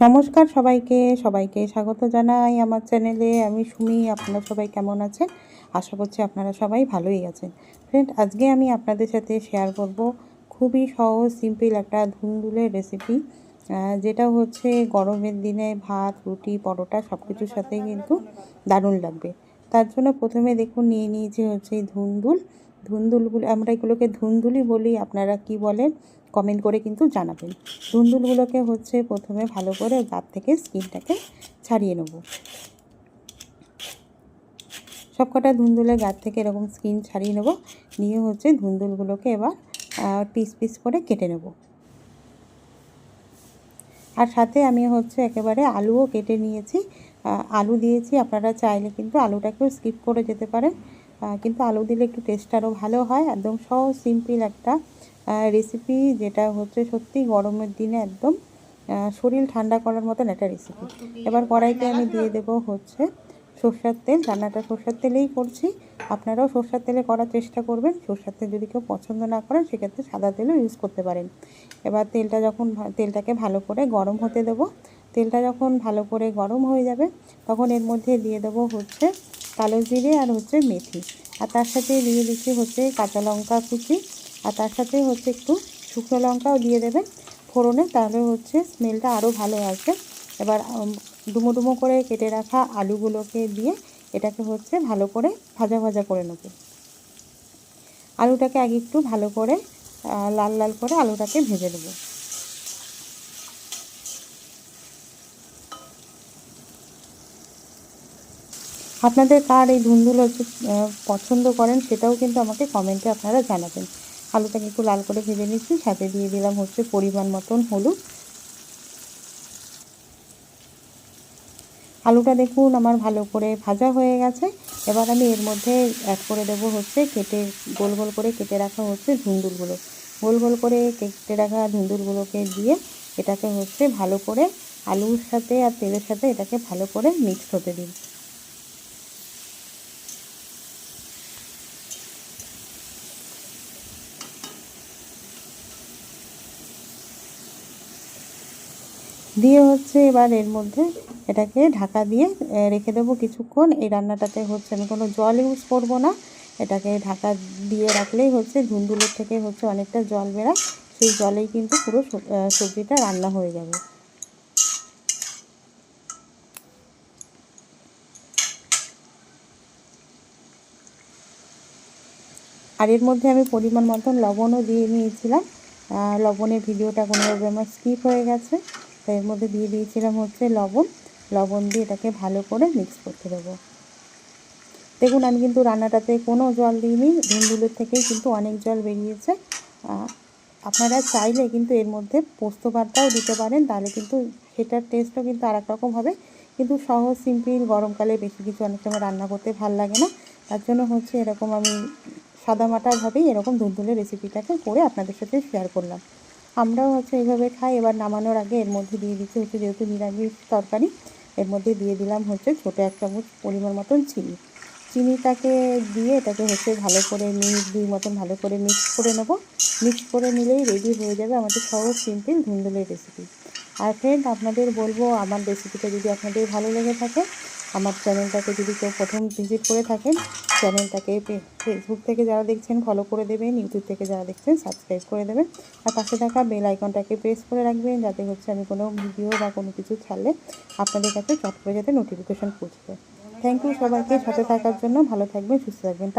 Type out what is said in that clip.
নমস্কার সবাইকে সবাইকে স্বাগত জানাই আমার চ্যানেলে। আমি সুমি। আপনারা সবাই কেমন আছেন? আশা করছি আপনারা সবাই ভালোই আছেন। ফ্রেন্ড, আজকে আমি আপনাদের সাথে শেয়ার করব খুবই সহজ সিম্পল একটা ধুন্দুলের রেসিপি, যেটা হচ্ছে গরমের দিনে ভাত, রুটি, পরোটা সব কিছুর সাথেই কিন্তু দারুণ লাগবে। তার জন্য প্রথমে দেখুন নিয়ে নিয়েছি হচ্ছে ধুন্দুলগুলো। আমরা এগুলোকে ধুন্দুলি বলি, আপনারা কি বলেন কমেন্ট করে কিন্তু জানাবেন। ধুন্দুলগুলোকে হচ্ছে প্রথমে ভালো করে গাছ থেকে স্কিনটাকে ছাড়িয়ে নেব। সবকটা ধুন্দুলের গাছ থেকে এরকম স্কিন ছাড়িয়ে নেব। নিয়ে হচ্ছে ধুন্দুলগুলোকে এবার পিস পিস করে কেটে নেব। আর সাথে আমি হচ্ছে একেবারে আলুও কেটে নিয়েছি, আলু দিয়েছি। আপনারা চাইলে কিন্তু আলুটাকেও স্কিপ করে যেতে পারেন, কিন্তু আলু দিলে একটু টেস্ট আরও ভালো হয়। একদম সহজ সিম্পল একটা রেসিপি, যেটা হচ্ছে সত্যি গরমের দিনে একদম শরীর ঠান্ডা করার মতন একটা রেসিপি। এবার কড়াইতে আমি দিয়ে দেবো হচ্ছে সরষের তেল। রান্নাটা সরষের তেলেই করছি, আপনারাও সরষের তেলে করার চেষ্টা করবেন। সরষের তেল যদি কেউ পছন্দ না করেন সেক্ষেত্রে সাদা তেলও ইউজ করতে পারেন। এবার তেলটাকে ভালো করে গরম হতে দেবো। তেলটা যখন ভালো করে গরম হয়ে যাবে তখন এর মধ্যে দিয়ে দেবো হচ্ছে কালো জিরে আর হচ্ছে মেথি, আর তার সাথে দিয়ে দিচ্ছি হচ্ছে কাঁচা লঙ্কা কুচি, আর তার সাথে হচ্ছে একটু শুকনো লঙ্কাও দিয়ে দেবেন ফোড়নে, তাহলে হচ্ছে স্মেলটা আরও ভালো আসবে। এবার ডুমো ডুমো করে কেটে রাখা আলুগুলোকে দিয়ে এটাকে হচ্ছে ভালো করে ভাজা ভাজা করে নেব। আলুটাকে আগে একটু ভালো করে লাল লাল করে আলুটাকে ভেজে নেব। আপনাদের কার এই ধুন্দুল হচ্ছে পছন্দ করেন সেটাও কিন্তু আমাকে কমেন্টে আপনারা জানাবেন। আলুটাকে একটু লাল করে ভেজে নিচ্ছি, সাথে দিয়ে দিলাম হচ্ছে পরিমাণ মতন হলুদ। আলুটা দেখুন আমার ভালো করে ভাজা হয়ে গেছে। এবার আমি এর মধ্যে অ্যাড করে দেবো হচ্ছে গোল গোল করে কেটে রাখা হচ্ছে ধুন্দুলগুলো। গোল গোল করে কেটে রাখা ধুন্দুলগুলোকে দিয়ে এটাকে হচ্ছে ভালো করে আলুর সাথে আর তেলের সাথে এটাকে ভালো করে মিক্স হতে দিন। দিয়ে হচ্ছে এবার এর মধ্যে এটাকে ঢাকা দিয়ে রেখে দেবো কিছুক্ষণ। এই রান্নাটাতে হচ্ছে আমি কোনো জল ইউজ করব না। এটাকে ঢাকা দিয়ে রাখলেই হচ্ছে ধুন্দুলের থেকে হচ্ছে অনেকটা জল বেরায়, সেই জলেই কিন্তু পুরো সবজিটা রান্না হয়ে যাবে। আর এর মধ্যে আমি পরিমাণ মতন লবণও দিয়ে নিয়েছিলাম। লবণের ভিডিওটা কোনোভাবে আমার স্কিপ হয়ে গেছে, তো এর মধ্যে দিয়ে দিয়েছিলাম হচ্ছে লবণ দিয়ে এটাকে ভালো করে মিক্স করতে দেবো। দেখুন আমি কিন্তু রান্নাটাতে কোনো জল দিইনি, ধুন্দুলের থেকেই কিন্তু অনেক জল বেরিয়েছে। আপনারা চাইলে কিন্তু এর মধ্যে পোস্ত বাটাও দিতে পারেন, তাহলে কিন্তু সেটার টেস্টও কিন্তু আর এক রকম হবে। কিন্তু সহজ সিম্পল গরমকালে বেশি কিছু অনেক সময় রান্না করতে ভাল লাগে না, তার জন্য হচ্ছে এরকম আমি সাদামাটাভাবেই এরকম ধুন্দুলের রেসিপিটাকে করে আপনাদের সাথে শেয়ার করলাম। আমরাও হচ্ছে এইভাবে খাই। এবার নামানোর আগে এর মধ্যে দিয়ে দিচ্ছি হচ্ছে, যেহেতু নিরামিষ তরকারি, এর মধ্যে দিয়ে দিলাম হচ্ছে ছোটো 1 চামচ পরিমাণ মতন চিনিটাকে দিয়ে এটাকে হচ্ছে ভালো করে মিনিট 2 মতন ভালো করে মিক্স করে নেব। মিক্স করে নিলেই রেডি হয়ে যাবে আমাদের সহজ সিম্পল ধুন্দুলের রেসিপি। আর ফ্রেন্ড, আপনাদের বলবো আমার রেসিপিটা যদি আপনাদের ভালো লেগে থাকে, আমার চ্যানেলটাকে যদি কেউ প্রথম ভিজিট করে থাকেন, চ্যানেলটাকে ফেসবুক থেকে যারা দেখছেন ফলো করে দেবেন, ইউটিউব থেকে যারা দেখছেন সাবস্ক্রাইব করে দেবেন, আর পাশে থাকা বেল আইকনটাকে প্রেস করে রাখবেন, যাতে হচ্ছে আমি কোনো ভিডিও বা কোনো কিছু ছাড়লে আপনাদের কাছে চট করে যাতে নোটিফিকেশান পৌঁছে যায়। থ্যাংক ইউ সবাইকে সাথে থাকার জন্য। ভালো থাকবেন, সুস্থ থাকবেন।